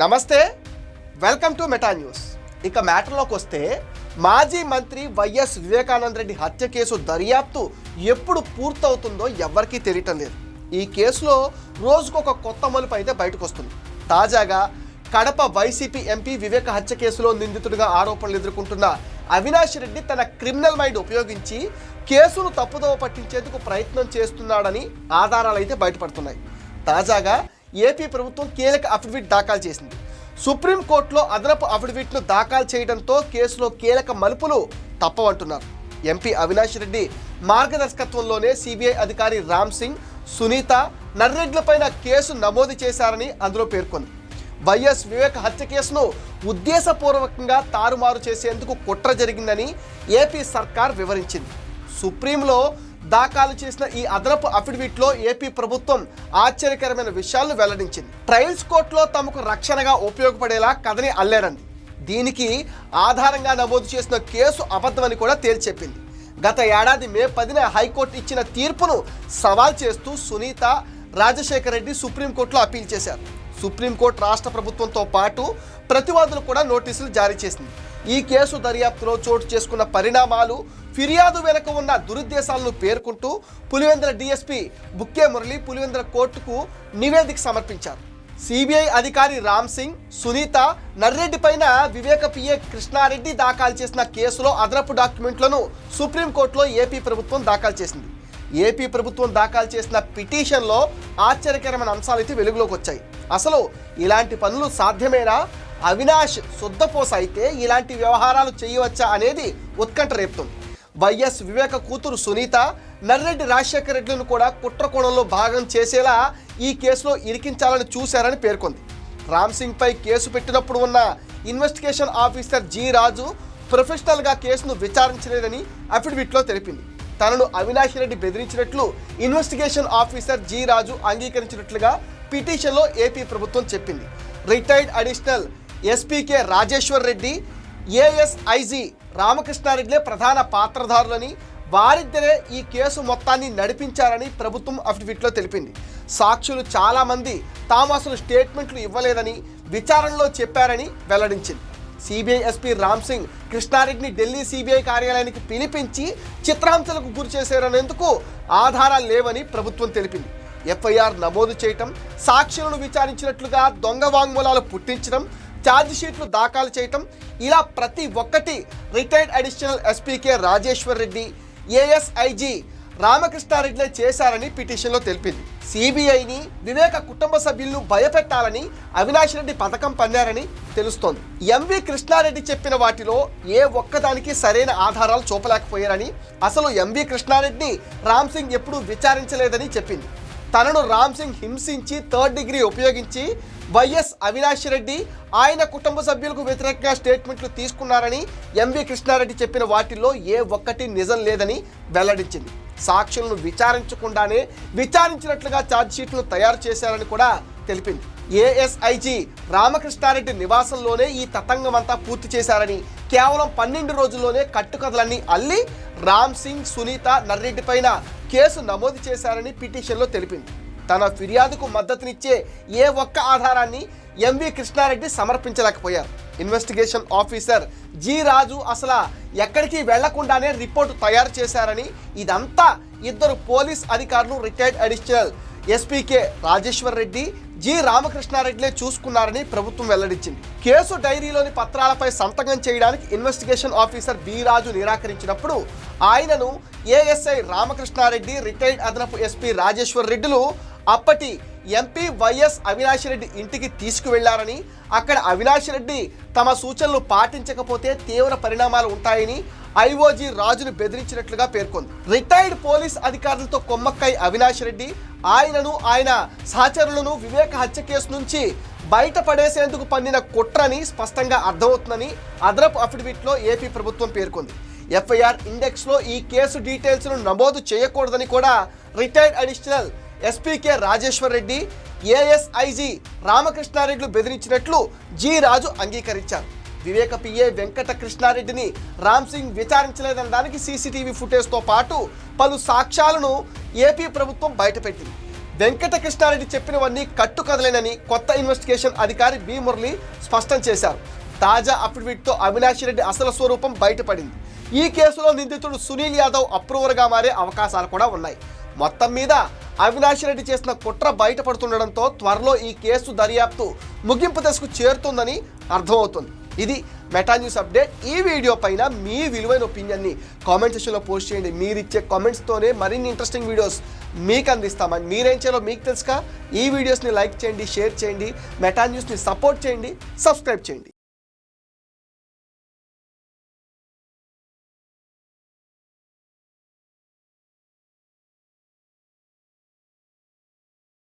నమస్తే, welcome to meta news. ఇక మ్యాటర్లోకి వస్తే మాజీ మంత్రి వైఎస్ వివేకానంద రెడ్డి హత్య కేసు దర్యాప్తు ఎప్పుడు పూర్తవుతుందో ఎవ్వరికీ తెలియటం లేదు. ఈ కేసులో రోజుకొక కొత్త మలుపు అయితే బయటకు వస్తుంది. తాజాగా కడప వైసీపీ ఎంపీ వివేక హత్య కేసులో నిందితుడిగా ఆరోపణలు ఎదుర్కొంటున్న అవినాష్ రెడ్డి తన క్రిమినల్ మైండ్ ఉపయోగించి కేసును తప్పుదోవ పట్టించేందుకు ప్రయత్నం చేస్తున్నాడని ఆధారాలు అయితే బయటపడుతున్నాయి. తాజాగా ఏపీ ప్రభుత్వం కీలక అఫిడవిట్ దాఖలు చేసింది. సుప్రీంకోర్టులో అదనపు అఫిడవిట్ను దాఖలు చేయడంతో కేసులో కీలక మలుపులు తప్పవంటున్నారు. ఎంపీ అవినాష్ రెడ్డి మార్గదర్శకత్వంలోనే సిబిఐ అధికారి రామ్ సింగ్, సునీత, నర్రెడ్లపైన కేసు నమోదు చేశారని అందులో పేర్కొంది. వైఎస్ వివేక హత్య కేసును ఉద్దేశపూర్వకంగా తారుమారు చేసేందుకు కుట్ర జరిగిందని ఏపీ సర్కార్ వివరించింది. సుప్రీంలో దాఖలు చేసిన ఈ అదనపు అఫిడవిట్లో ఏపీ ప్రభుత్వం ఆశ్చర్యకరమైన విషయాలను వెల్లడించింది. ట్రయల్స్ కోర్టులో తమకు రక్షణగా ఉపయోగపడేలా కథని అల్లారంది. దీనికి ఆధారంగా నమోదు చేసిన కేసు అబద్ధమని కూడా తేల్చెప్పింది. గత ఏడాది మే 10న హైకోర్టు ఇచ్చిన తీర్పును సవాల్ చేస్తూ సునీత, రాజశేఖర్ రెడ్డి సుప్రీంకోర్టులో అప్పీల్ చేశారు. సుప్రీంకోర్టు రాష్ట్ర ప్రభుత్వంతో పాటు ప్రతివాదులు కూడా నోటీసులు జారీ చేసింది. ఈ కేసు దర్యాప్తులో చోటు చేసుకున్న పరిణామాలు, ఫిర్యాదు వెనుక ఉన్న దురుద్దేశాలను పేర్కొంటూ పులివెందుల డీఎస్పీ బుక్కే మురళి పులివెందుల కోర్టుకు నివేదిక సమర్పించారు. సిబిఐ అధికారి రామ్ సింగ్, సునీత, నర్రెడ్డి పైన వివేక పిఏ కృష్ణారెడ్డి దాఖలు చేసిన కేసులో అదనపు డాక్యుమెంట్లను సుప్రీంకోర్టులో ఏపీ ప్రభుత్వం దాఖలు చేసింది. ఏపీ ప్రభుత్వం దాఖలు చేసిన పిటిషన్లో ఆశ్చర్యకరమైన అంశాలు అయితే వెలుగులోకి వచ్చాయి. అసలు ఇలాంటి పనులు సాధ్యమేనా? అవినాష్ శుద్ధపోస అయితే ఇలాంటి వ్యవహారాలు చేయవచ్చా అనేది ఉత్కంఠ రేపుతుంది. వైఎస్ వివేక కూతురు సునీత, నర్రెడ్డి రాజశేఖర రెడ్డిలను కూడా కుట్రకోణంలో భాగం చేసేలా ఈ కేసులో ఇరికించాలని చూశారని పేర్కొంది. రామ్ సింగ్ పై కేసు పెట్టినప్పుడు ఉన్న ఇన్వెస్టిగేషన్ ఆఫీసర్ జి రాజు ప్రొఫెషనల్గా కేసును విచారించలేదని అఫిడవిట్లో తెలిపింది. తనను అవినాష్ రెడ్డి బెదిరించినట్లు ఇన్వెస్టిగేషన్ ఆఫీసర్ జి రాజు అంగీకరించినట్లుగా పిటిషన్లో ఏపీ ప్రభుత్వం చెప్పింది. Retired additional SP K Rajeshwar Reddy, ASI G రామకృష్ణారెడ్డిలే ప్రధాన పాత్రధారులని, వారిద్దరే ఈ కేసు మొత్తాన్ని నడిపించారని ప్రభుత్వం అఫిడవిట్లో తెలిపింది. సాక్షులు చాలామంది తాము అసలు స్టేట్మెంట్లు ఇవ్వలేదని విచారణలో చెప్పారని వెల్లడించింది. సిబిఐ ఎస్పీ రామ్ సింగ్ కృష్ణారెడ్డిని ఢిల్లీ సిబిఐ కార్యాలయానికి పిలిపించి చిత్రహింసలకు గురి చేశారనేందుకు ఆధారాలు లేవని ప్రభుత్వం తెలిపింది. ఎఫ్ఐఆర్ నమోదు చేయటం, సాక్షులను విచారించినట్లుగా దొంగ వాంగ్మూలాలు పుట్టించడం, ఛార్జిషీట్లు దాఖలు చేయటం, ఇలా ప్రతి ఒక్కటి retired additional SP K Rajeshwar Reddy, ASI G రామకృష్ణారెడ్డిలే చేశారని పిటిషన్లో తెలిపింది. సిబిఐని, వివేక కుటుంబ సభ్యులను భయపెట్టాలని అవినాష్ రెడ్డి పథకం పన్నారని తెలుస్తోంది. ఎంవి కృష్ణారెడ్డి చెప్పిన వాటిలో ఏ ఒక్కదానికి సరైన ఆధారాలు చూపలేకపోయారని, అసలు ఎంవి కృష్ణారెడ్డిని రామ్ సింగ్ ఎప్పుడూ విచారించలేదని చెప్పింది. తనను రామ్ సింగ్ హింసించి 3rd డిగ్రీ ఉపయోగించి వైఎస్ అవినాష్ రెడ్డి, ఆయన కుటుంబ సభ్యులకు వ్యతిరేకంగా స్టేట్మెంట్లు తీసుకున్నారని ఎంవి కృష్ణారెడ్డి చెప్పిన వాటిల్లో ఏ ఒక్కటి నిజం లేదని వెల్లడించింది. సాక్షులను విచారించకుండానే విచారించినట్లుగా ఛార్జ్షీట్లను తయారు చేశారని కూడా తెలిపింది. ఏఎస్ఐజి రామకృష్ణారెడ్డి నివాసంలోనే ఈ తతంగమంతా పూర్తి చేశారని, కేవలం 12 రోజుల్లోనే కట్టుకథలన్నీ అల్లి రామ్ సింగ్, సునీత, నర్రెడ్డి పైన కేసు నమోదు చేశారని పిటిషన్లో తెలిపింది. తన ఫిర్యాదుకు మద్దతునిచ్చే ఏ ఒక్క ఆధారాన్ని ఎంవి కృష్ణారెడ్డి సమర్పించలేకపోయారు. ఇన్వెస్టిగేషన్ ఆఫీసర్ జి రాజు అసలు ఎక్కడికి వెళ్లకుండానే రిపోర్టు తయారు చేశారని, ఇదంతా ఇద్దరు పోలీస్ అధికారులు retired additional SP K Rajeshwar Reddy, G రామకృష్ణారెడ్డిలే చూసుకున్నారని ప్రభుత్వం వెల్లడించింది. కేసు డైరీలోని పత్రాలపై సంతకం చేయడానికి ఇన్వెస్టిగేషన్ ఆఫీసర్ బి రాజు నిరాకరించినప్పుడు ఆయనను ఏఎస్ఐ రామకృష్ణారెడ్డి, రిటైర్డ్ అదనపు ఎస్పీ రాజేశ్వర్ రెడ్డిలు అప్పటి ఎంపీ వైఎస్ అవినాష్ రెడ్డి ఇంటికి తీసుకువెళ్లారని, అక్కడ అవినాష్ రెడ్డి తమ సూచనలు పాటించకపోతే తీవ్ర పరిణామాలు ఉంటాయని ఐఓజీ రాజును బెదిరించినట్లుగా పేర్కొంది. రిటైర్డ్ పోలీస్ అధికారులతో కొమ్మక్కై అవినాష్ రెడ్డి, ఆయనను, ఆయన సహచరులను వివేక హత్య కేసు నుంచి బయటపడేసేందుకు పన్నిన కుట్రని స్పష్టంగా అర్థమవుతుందని అదనపు అఫిడవిట్లో ఏపీ ప్రభుత్వం పేర్కొంది. ఎఫ్ఐఆర్ ఇండెక్స్లో ఈ కేసు డీటెయిల్స్ను నమోదు చేయకూడదని కూడా retired additional SP K Rajeshwar Reddy, ASI G రామకృష్ణారెడ్డిలు బెదిరించినట్లు జి రాజు అంగీకరించారు. వివేక పిఏ వెంకట కృష్ణారెడ్డిని రామ్ సింగ్ విచారించలేదనడానికి సీసీటీవీ ఫుటేజ్తో పాటు పలు సాక్ష్యాలను ఏపీ ప్రభుత్వం బయటపెట్టింది. వెంకటకృష్ణారెడ్డి చెప్పినవన్నీ కట్టుకదలేనని కొత్త ఇన్వెస్టిగేషన్ అధికారి బి మురళి స్పష్టం చేశారు. తాజా అఫిడవిట్తో అవినాష్ రెడ్డి అసలు స్వరూపం బయటపడింది. ఈ కేసులో నిందితుడు సునీల్ యాదవ్ అప్రూవర్గా మారే అవకాశాలు కూడా ఉన్నాయి. మొత్తం మీద అవినాష్ రెడ్డి చేసిన కుట్ర బయటపడుతుండడంతో త్వరలో ఈ కేసు దర్యాప్తు ముగింపు దశకు చేరుతుందని అర్థమవుతుంది. ఇది మెటా న్యూస్ అప్డేట్. ఈ వీడియో పైన మీ విలువైన ఒపీనియన్ని కామెంట్ సెక్షన్లో పోస్ట్ చేయండి. మీరు ఇచ్చే కామెంట్స్తోనే మరిన్ని ఇంట్రెస్టింగ్ వీడియోస్ మీకు అందిస్తామని. మీరేం చేయాలో మీకు తెలుసుగా. ఈ వీడియోస్ని లైక్ చేయండి, షేర్ చేయండి, మెటా న్యూస్ని సపోర్ట్ చేయండి, సబ్స్క్రైబ్ చేయండి.